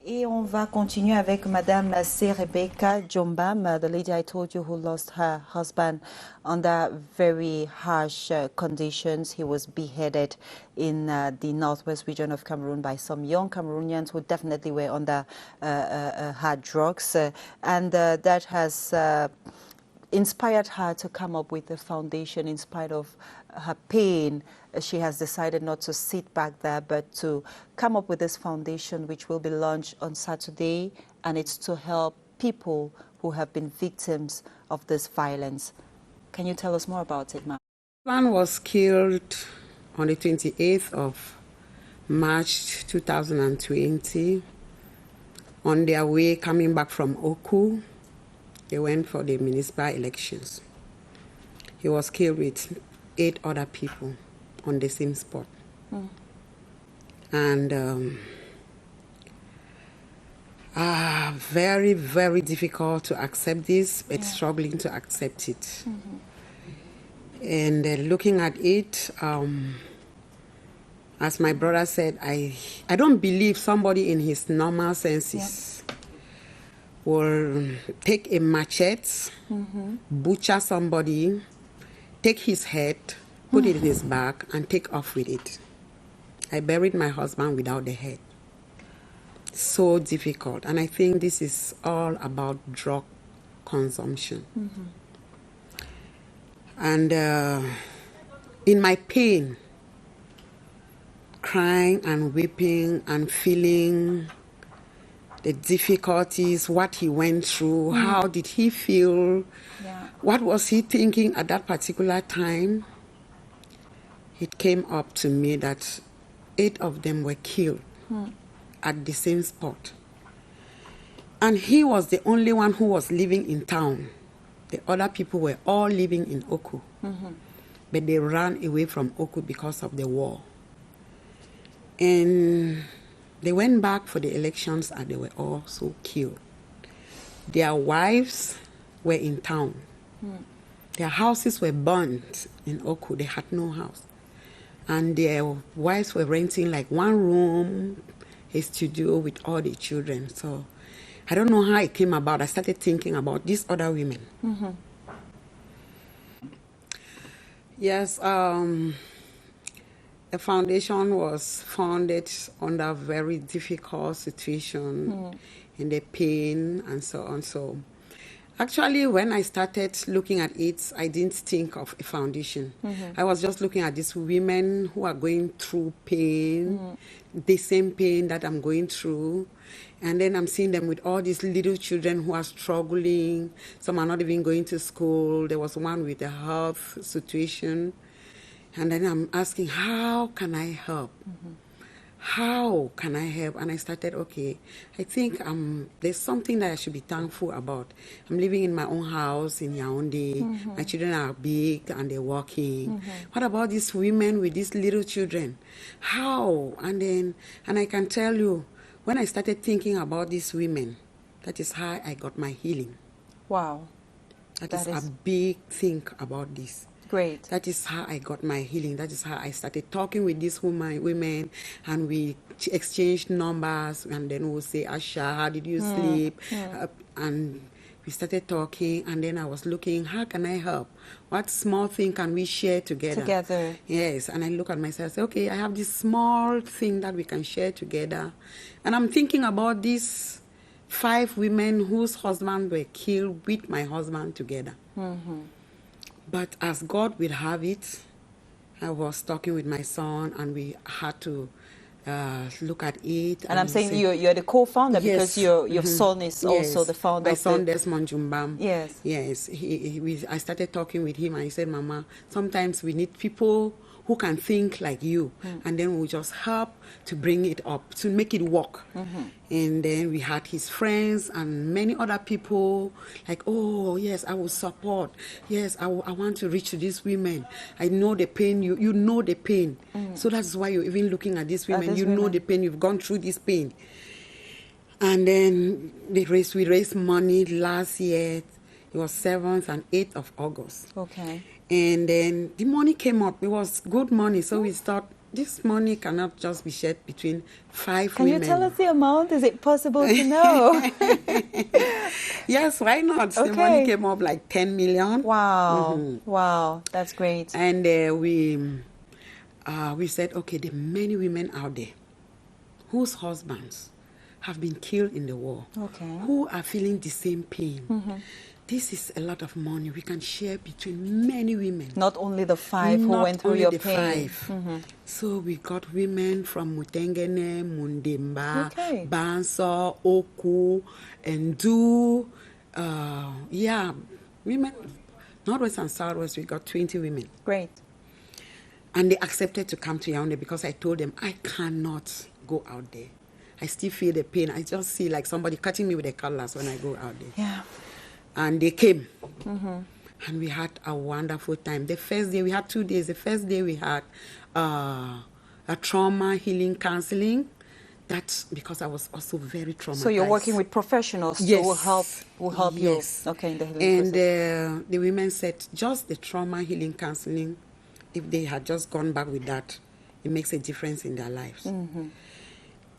Et on va continuer avec Madame Rebecca Jumbam, the lady I told you who lost her husband under very harsh conditions. He was beheaded in the northwest region of Cameroon by some young Cameroonians who definitely were under hard drugs. And that has inspired her to come up with a foundation in spite of her pain. She has decided not to sit back there, but to come up with this foundation, which will be launched on Saturday, and it's to help people who have been victims of this violence. Can you tell us more about it, ma'am? Man was killed on the 28th of March 2020 on their way coming back from Oku. They went for the municipal elections. He was killed with 8 other people on the same spot. And very, very difficult to accept this, but struggling to accept it. And looking at it, as my brother said, I don't believe somebody in his normal senses will take a machete, butcher somebody, take his head, put it in his bag, and take off with it. I buried my husband without the head. So difficult. And I think this is all about drug consumption. And in my pain, crying and weeping and feeling the difficulties, what he went through, how did he feel, what was he thinking at that particular time, it came up to me that 8 of them were killed at the same spot. And he was the only one who was living in town. The other people were all living in Oku. But they ran away from Oku because of the war. And they went back for the elections and they were also killed. Their wives were in town. Their houses were burnt in Oku. They had no house. And their wives were renting like one room, a studio with all the children. So I don't know how it came about. I started thinking about these other women. Yes, the foundation was founded under a very difficult situation in the pain and so on. So actually, when I started looking at it, I didn't think of a foundation. I was just looking at these women who are going through pain, the same pain that I'm going through. And then I'm seeing them with all these little children who are struggling. Some are not even going to school. There was one with a health situation. And then I'm asking, how can I help? How can I help? And I started, okay, I think there's something that I should be thankful about. I'm living in my own house in Yaoundé. My children are big and they're working. What about these women with these little children? How? And I can tell you, when I started thinking about these women, that is how I got my healing. Wow. That is a big thing about this. Great. That is how I got my healing. That is how I started talking with these women, and we exchanged numbers, and then we'll say, Asha, how did you sleep? And we started talking, and then I was looking, how can I help? What small thing can we share together? Yes, and I look at myself and say, okay, I have this small thing that we can share together. And I'm thinking about these 5 women whose husbands were killed with my husband together. But as God will have it, I was talking with my son, and we had to look at it. And I'm saying you're the co-founder, because your son is also the founder. My son, Desmond Jumbam. Yes. Yes. I started talking with him, and he said, Mama, sometimes we need people who can think like you, and then we'll just help to bring it up, to make it work. And then we had his friends and many other people like, oh, yes, I will support. Yes, I want to reach to these women. I know the pain. You know the pain. So that's why you're even looking at these women. Know the pain. You've gone through this pain. And then we raised money last year. It was 7th and 8th of August. Okay. And then the money came up. It was good money. So we thought, this money cannot just be shared between 5 Can women. you tell us the amount? Is it possible to know? Yes, why not? The money Okay. came up like 10 million. Wow. Wow. That's great. And we said, okay, there are many women out there whose husbands have been killed in the war, Okay. who are feeling the same pain. This is a lot of money we can share between many women. Not only the 5 who went through your pain. 5. So we got women from Mutengene, Mundemba, Okay. Banso, Oku, Ndu. Women, Northwest and Southwest, we got 20 women. Great. And they accepted to come to Yaoundé because I told them, I cannot go out there. I still feel the pain. I just see like somebody cutting me with a cutlass when I go out there. Yeah. And they came. And we had a wonderful time. The first day, we had 2 days. The first day we had a trauma healing counseling. That's because I was also very traumatized. So you're working with professionals Yes. who help Yes. you. Okay, in the healing And process. the women said just the trauma healing counseling, if they had just gone back with that, it makes a difference in their lives.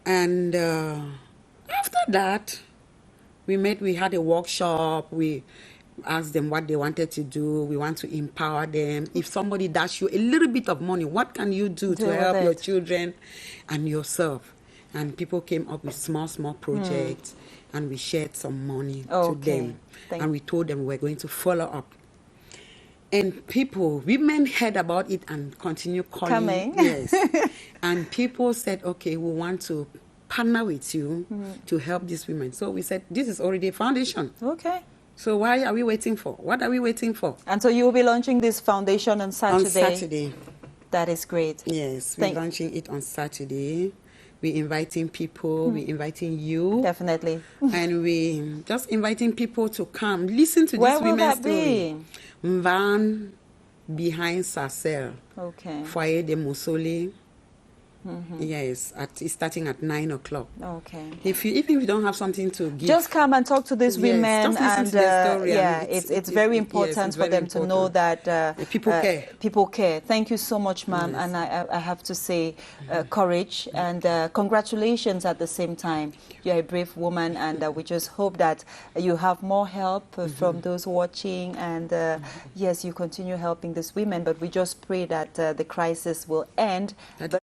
And after that, we had a workshop. We asked them what they wanted to do. We want to empower them. If somebody dash you a little bit of money, what can you do to with help your it. children and yourself? And people came up with small projects, and we shared some money to Okay. them. And we told them we're going to follow up. And women heard about it and continue calling. Coming. Yes. And people said, okay, we want to partner with you to help these women. So we said, this is already a foundation. Okay. So why are we waiting for? What are we waiting for? And so you will be launching this foundation on Saturday? On Saturday. That is great. Yes, we're launching it on Saturday. We're inviting people, we're inviting you. Definitely. And we just inviting people to come, listen to Where this will women's that story. be? Mvan, behind Sarcelle. Okay. Foyer de Musoli. Yes, it's starting at 9 o'clock. Okay. Even if you don't have something to give, Just come and talk to these Yes, women, just listen and to their story, yeah, and it's very important it's for very them to know important. that People care. People care. Thank you so much, ma'am. Yes. And I have to say, courage and congratulations at the same time. You're a brave woman, and we just hope that you have more help from those watching, and yes, you continue helping these women. But we just pray that the crisis will end.